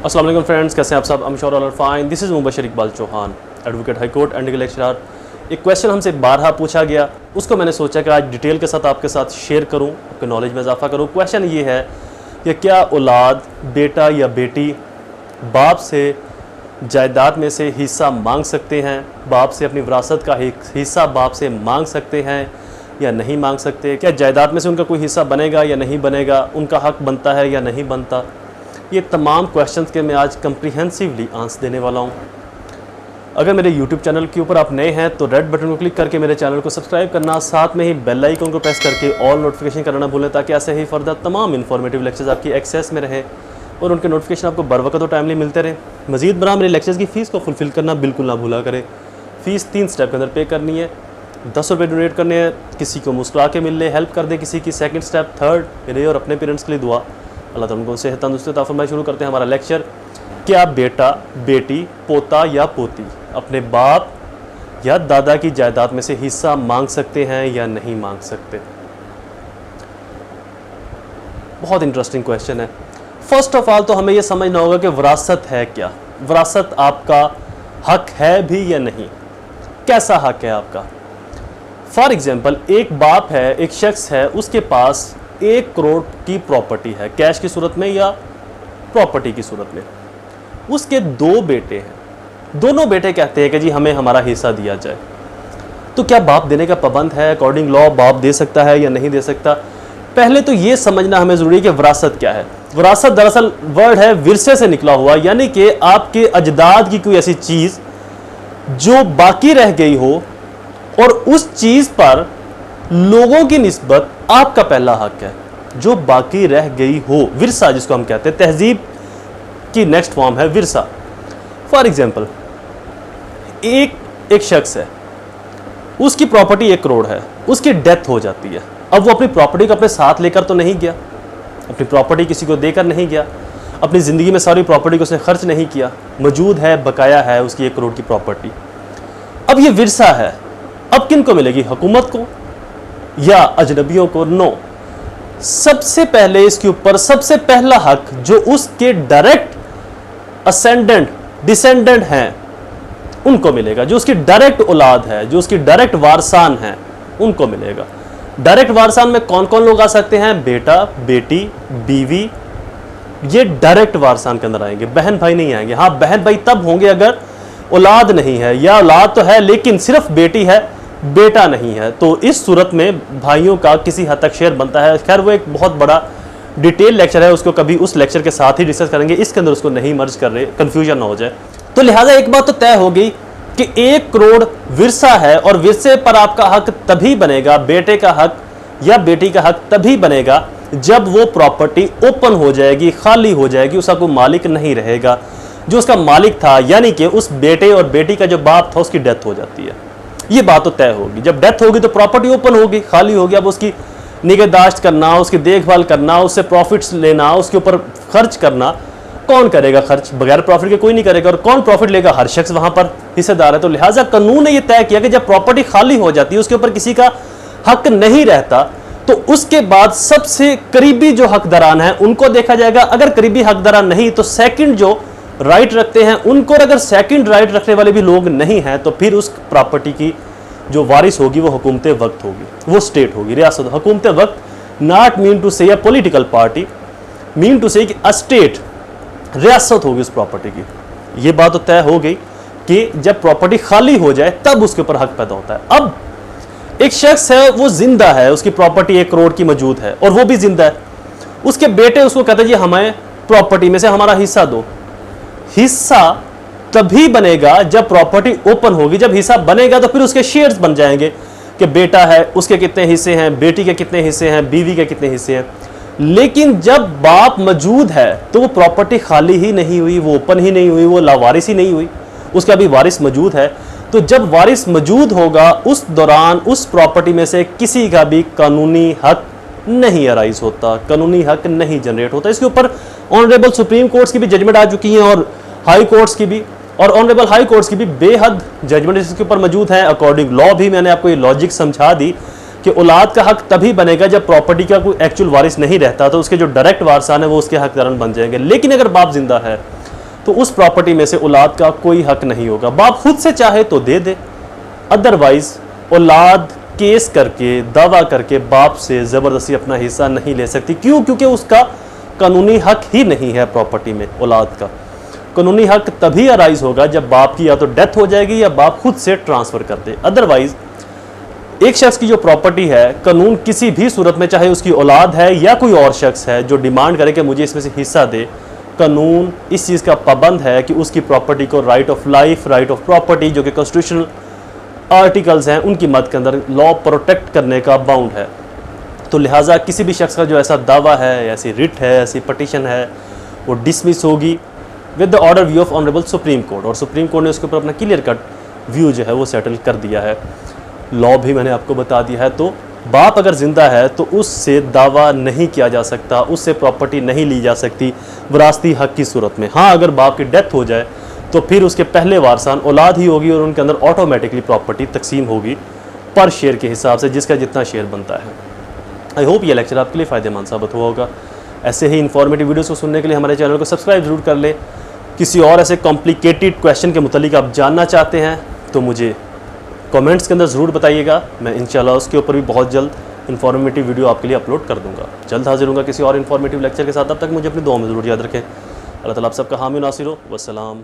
अस्सलाम वालेकुम फ्रेंड्स, कैसे हैं आप सब? I am sure all are fine. This is Mubashar Iqbal Chauhan, advocate high court and lecturer. एक क्वेश्चन हमसे बारहा पूछा गया, उसको मैंने सोचा कि आज डिटेल के साथ आपके साथ शेयर करूं, आपके नॉलेज में इजाफा करूं। क्वेश्चन ये है कि क्या औलाद, बेटा या बेटी बाप से जायदाद में से हिस्सा मांग सकते हैं? बाप से अपनी विरासत का हिस्सा बाप से मांग सकते हैं या नहीं मांग सकते? क्या जायदाद में से उनका कोई हिस्सा बनेगा या नहीं बनेगा? उनका हक बनता है या नहीं बनता? ये तमाम क्वेश्चंस के मैं आज कम्प्रीहेंसिवली आंसर देने वाला हूँ। अगर मेरे YouTube चैनल के ऊपर आप नए हैं तो रेड बटन को क्लिक करके मेरे चैनल को सब्सक्राइब करना, साथ में ही बेल आइकन को प्रेस करके ऑल नोटिफिकेशन करना भूलें, ताकि ऐसे ही फर्दर तमाम इन्फॉर्मेटिव लेक्चर्स आपकी एक्सेस में रहें और उनके नोटिफिकेशन आपको बर वक्त और टाइमली मिलते रहें। मजीद बरा मेरे लेक्चर्स की फ़ीस को फुलफिल करना बिल्कुल ना भूला करें। फ़ीस 3 स्टेप के अंदर पे करनी है। 10 रुपये डोनेट करने हैं, किसी को मुस्कुरा के मिल ले, हेल्प कर दे किसी की। सेकंड स्टेप, थर्ड, मेरे और अपने पेरेंट्स के लिए दुआ। अल्लाह ताला उनको सेहत तंदुरुस्ती अता फरमाए। शुरू करते हैं हमारा लेक्चर। क्या बेटा, बेटी, पोता या पोती अपने बाप या दादा की जायदाद में से हिस्सा मांग सकते हैं या नहीं मांग सकते? बहुत इंटरेस्टिंग क्वेश्चन है। फर्स्ट ऑफ ऑल तो हमें यह समझना होगा कि विरासत है क्या। विरासत आपका हक है भी या नहीं? कैसा हक है आपका? फॉर एग्जाम्पल, एक बाप है, एक शख्स है, उसके पास 1 करोड़ की प्रॉपर्टी है, कैश की सूरत में या प्रॉपर्टी की सूरत में। उसके 2 बेटे हैं, दोनों बेटे कहते हैं कि जी हमें हमारा हिस्सा दिया जाए। तो क्या बाप देने का पाबंद है? अकॉर्डिंग लॉ बाप दे सकता है या नहीं दे सकता? पहले तो ये समझना हमें ज़रूरी है कि विरासत क्या है। विरासत दरअसल वर्ड है विरसे से निकला हुआ, यानी कि आपके अजदाद की कोई ऐसी चीज़ जो बाकी रह गई हो और उस चीज़ पर लोगों की निस्बत आपका पहला हक है, जो बाकी रह गई हो। विरसा जिसको हम कहते हैं, तहजीब की नेक्स्ट फॉर्म है विरसा। फॉर एग्जाम्पल, एक शख्स है, उसकी प्रॉपर्टी 1 करोड़ है, उसकी डेथ हो जाती है। अब वो अपनी प्रॉपर्टी को अपने साथ लेकर तो नहीं गया, अपनी प्रॉपर्टी किसी को देकर नहीं गया, अपनी ज़िंदगी में सारी प्रॉपर्टी को उसने खर्च नहीं किया, मौजूद है, बकाया है उसकी 1 करोड़ की प्रॉपर्टी। अब ये विरसा है, अब किन को मिलेगी? हुकूमत को या अजनबियों को? नो, सबसे पहले इसके ऊपर सबसे पहला हक जो उसके डायरेक्ट असेंडेंट डिसेंडेंट हैं उनको मिलेगा, जो उसकी डायरेक्ट औलाद है, जो उसकी डायरेक्ट वारसान है, उनको मिलेगा। डायरेक्ट वारसान में कौन कौन लोग आ सकते हैं? बेटा, बेटी, बीवी, ये डायरेक्ट वारसान के अंदर आएंगे। बहन भाई नहीं आएंगे। हाँ, बहन भाई तब होंगे अगर औलाद नहीं है, या औलाद तो है लेकिन सिर्फ बेटी है, बेटा नहीं है, तो इस सूरत में भाइयों का किसी हद तक शेयर बनता है। खैर वो एक बहुत बड़ा डिटेल लेक्चर है, उसको कभी उस लेक्चर के साथ ही डिस्कस करेंगे, इसके अंदर उसको नहीं मर्ज कर रहे, कंफ्यूजन ना हो जाए। तो लिहाजा एक बात तो तय हो गई कि 1 करोड़ विरसा है और विरसे पर आपका हक तभी बनेगा, बेटे का हक या बेटी का हक तभी बनेगा जब वो प्रॉपर्टी ओपन हो जाएगी, खाली हो जाएगी, उसका कोई मालिक नहीं रहेगा। जो उसका मालिक था, यानी कि उस बेटे और बेटी का जो बाप था, उसकी डेथ हो जाती है। ये बात तो तय होगी। जब डेथ होगी तो प्रॉपर्टी ओपन होगी, खाली होगी। अब उसकी निगहदाश्त करना, उसकी देखभाल करना, उससे प्रॉफिट्स लेना, उसके ऊपर खर्च करना, कौन करेगा खर्च? बगैर प्रॉफिट के कोई नहीं करेगा। और कौन प्रॉफिट लेगा? हर शख्स वहां पर हिस्सेदार है। तो लिहाजा कानून ने यह तय किया कि जब प्रॉपर्टी खाली हो जाती है, उसके ऊपर किसी का हक नहीं रहता, तो उसके बाद सबसे करीबी जो हकदारान है उनको देखा जाएगा। अगर करीबी हकदारान नहीं तो सेकंड जो राइट रखते हैं उनको, और अगर सेकंड राइट रखने वाले भी लोग नहीं हैं तो फिर उस प्रॉपर्टी की जो वारिस होगी वो हुकूमत वक्त होगी, वो स्टेट होगी, रियासत। हुकूमत वक्त नॉट मीन टू से या पॉलिटिकल पार्टी, मीन टू से कि स्टेट, रियासत होगी उस प्रॉपर्टी की। ये बात तो तय हो गई कि जब प्रॉपर्टी खाली हो जाए तब उसके ऊपर हक पैदा होता है। अब एक शख्स है, वो जिंदा है, उसकी प्रॉपर्टी 1 करोड़ की मौजूद है और वो भी जिंदा है। उसके बेटे उसको कहते हैं जी हमें प्रॉपर्टी में से हमारा हिस्सा दो। हिस्सा तभी बनेगा जब प्रॉपर्टी ओपन होगी। जब हिस्सा बनेगा तो फिर उसके शेयर्स बन जाएंगे कि बेटा है, उसके कितने हिस्से हैं, बेटी के कितने हिस्से हैं, बीवी के कितने हिस्से हैं। लेकिन जब बाप मौजूद है तो वो प्रॉपर्टी खाली ही नहीं हुई, वो ओपन ही नहीं हुई, वो लावारिस ही नहीं हुई, उसका भी वारिस मौजूद है। तो जब वारिस मौजूद होगा उस दौरान उस प्रॉपर्टी में से किसी का भी कानूनी हक नहीं अराइज होता, कानूनी हक नहीं जनरेट होता। इसके ऊपर ऑनरेबल सुप्रीम कोर्ट्स की भी जजमेंट आ चुकी हैं और हाई कोर्ट्स की भी, और ऑनरेबल हाई कोर्ट्स की भी बेहद जजमेंट इसके ऊपर मौजूद हैं। अकॉर्डिंग लॉ भी मैंने आपको ये लॉजिक समझा दी कि औलाद का हक तभी बनेगा जब प्रॉपर्टी का कोई एक्चुअल वारिस नहीं रहता, तो उसके जो डायरेक्ट वारसान है वो उसके हकदारान बन जाएंगे। लेकिन अगर बाप जिंदा है तो उस प्रॉपर्टी में से औलाद का कोई हक नहीं होगा। बाप खुद से चाहे तो दे दे, अदरवाइज औलाद केस करके, दावा करके बाप से ज़बरदस्ती अपना हिस्सा नहीं ले सकती। क्यों? क्योंकि उसका कानूनी हक ही नहीं है प्रॉपर्टी में। औलाद का कानूनी हक तभी अराइज होगा जब बाप की या तो डेथ हो जाएगी या बाप खुद से ट्रांसफ़र कर दे। अदरवाइज एक शख्स की जो प्रॉपर्टी है, कानून किसी भी सूरत में, चाहे उसकी औलाद है या कोई और शख्स है जो डिमांड करे कि मुझे इसमें से हिस्सा दे, कानून इस चीज़ का पाबंद है कि उसकी प्रॉपर्टी को right of life, right of property जो कि कॉन्स्टिट्यूशनल आर्टिकल्स हैं उनकी मद के अंदर लॉ प्रोटेक्ट करने का बाउंड है। तो लिहाजा किसी भी शख्स का जो ऐसा दावा है, ऐसी रिट है, ऐसी पटिशन है, वो डिसमिस होगी with the order view of honourable supreme court. और सुप्रीम कोर्ट ने उसके ऊपर अपना क्लियर कट व्यू जो है वो सेटल कर दिया है। लॉ भी मैंने आपको बता दिया है। तो बाप अगर ज़िंदा है तो उससे दावा नहीं किया जा सकता, उससे प्रॉपर्टी नहीं ली जा सकती विरासती हक की सूरत में। हाँ, अगर बाप की डेथ हो जाए तो फिर उसके पहले वारसान औलाद ही होगी और उनके अंदर ऑटोमेटिकली प्रॉपर्टी तकसीम होगी पर शेयर के हिसाब से, जिसका जितना शेयर बनता है। आई होप ये लेक्चर आपके लिए फ़ायदेमंद साबित हुआ होगा। ऐसे ही इन्फॉर्मेटिव वीडियोस को सुनने के लिए हमारे चैनल को सब्सक्राइब जरूर कर ले। किसी और ऐसे कॉम्प्लिकेटेड क्वेश्चन के मुतालिक आप जानना चाहते हैं तो मुझे कमेंट्स के अंदर ज़रूर बताइएगा। मैं इंशाल्लाह उसके ऊपर भी बहुत जल्द इन्फॉर्मेटिव वीडियो आपके लिए अपलोड कर दूंगा। जल्द हाजिर होऊंगा किसी और इन्फॉर्मेटिव लेक्चर के साथ। तब तक मुझे अपनी दुआ में ज़रूर याद रखें। अल्लाह ताला आप सबका हामी नासिर हो। वस्सलाम।